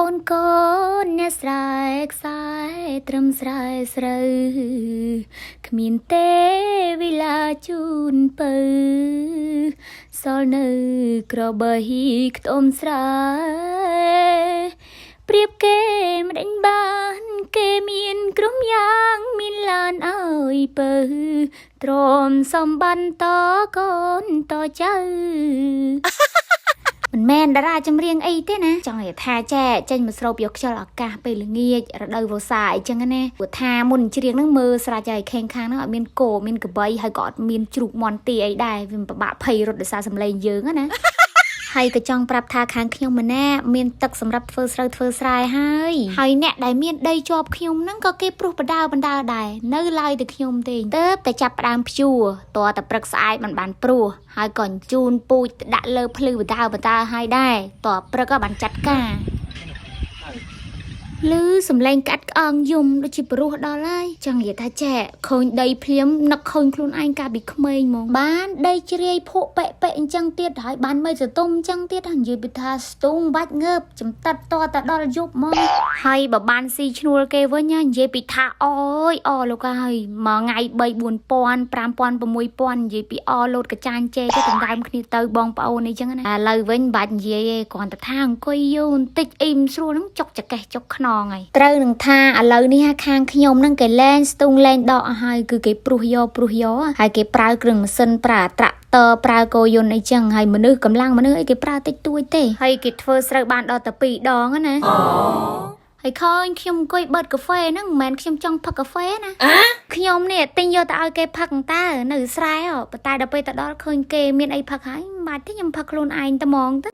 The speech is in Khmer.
អូនកូនអ្នកស្រែកខ្សែត្រឹមស្រែស្រូវគ្មានទេវិលាជូនពៅសល់នៅក្របីខ្ទមស្រែព្រៀបគេមិនដេញបានគេមានក្រុមយ៉ាងមានឡានអើយពៅទ្រាំសំបានតកូនតចៅមិនមែនតារាចម្រៀងអីទេណាចង់និយាយថាចែចេញមកស្រូបយកខ្យល់អាកាសពេលល្ងាចរដូវវស្សាអីចឹងណាព្រោះថាមុនច្រៀងហ្នឹងមើលស្រាច់ហើយខេងខាងហ្នឹងអត់មានគោមានកបីហើយក៏អត់មានជ្រូកមន់ទាអីដែរវាពិបាកភ័យរត់ដោយសារសម្លេងយើងណាហើយក៏ចង់ប្រាប់ថាខាងខ្ញុំម្នាក់មានទឹកសម្រាប់ធ្វើស្រូវធ្វើស្រែហើយអ្នកដែលមានដីជាប់ខ្ញុំហ្នឹងក៏គេព្រុសបណ្ដើដែរនៅឡើយតែខ្ញុំទេតែចាប់ផ្ដើមព្យួរតតែព្រឹកស្អែកមិនបានព្រួសហើយក៏ជូនពូជដាក់លើភ្លឺបណ្ដើហើយដែរតព្រឹកក៏បានចាត់ការឮសំឡេងកាត់ក្អងយំដូចជាព្រោះដល់ហើយចង់និយាយថាចែឃើញដីភ្លាមនឹកឃើញខ្លួនឯងកាលពីក្មេងហ្មងបានដីជ្រាយភក់ប៉ែអញ្ចឹងទៀតហើយបានមេសតុំអញ្ចឹងទៀតនិយាយពីថាស្ទូងបាច់ងើបចំតិតតដល់យប់ហ្មងហើយបើបានស៊ីឈ្នួលគេវិញនិយាយពីថាអលោកហើយមួយថ្ងៃ3 4000 5000 6000និយាយពីលោតកចាញ់ជេទៅដណ្ដើមគ្នាទៅបងប្អូនអីចឹងណាឥឡូវវិញបាច់និយាយទេគ្រាន់តែថាអង្គុយយូរបន្តិចអ៊ីមស្រួលហ្នឹងចុកចកេះចុកខ្នងហើយត្រូវនឹងថាឥឡូវនេះខាងខ្ញុំហ្នឹងគេលែងស្ទូងលែងដកអស់ហើយគឺគេព្រុសយកហើយគេប្រើគ្រឿងម៉ាស៊ីនប្រើត្រាក់តើប្រើកោយន្តអីចឹងហើយកម្លាំងមនុស្សអីគេប្រើតិចតួចទេហើយគេធ្វើស្រូវបានដល់តែ2 ដងណាហើយឃើញខ្ញុំអង្គុយបឺតកាហ្វេហ្នឹងមិនមែនខ្ញុំចង់ផឹកកាហ្វេណាខ្ញុំនេះទិញយកទៅឲ្យគេផឹកតើនៅស្រែប៉ុន្តែដល់ពេលទៅដល់ឃើញគេមានអីផឹកហើយមិនបាច់ទេខ្ញុំផឹកខ្លួនឯងតែហ្មងទៅ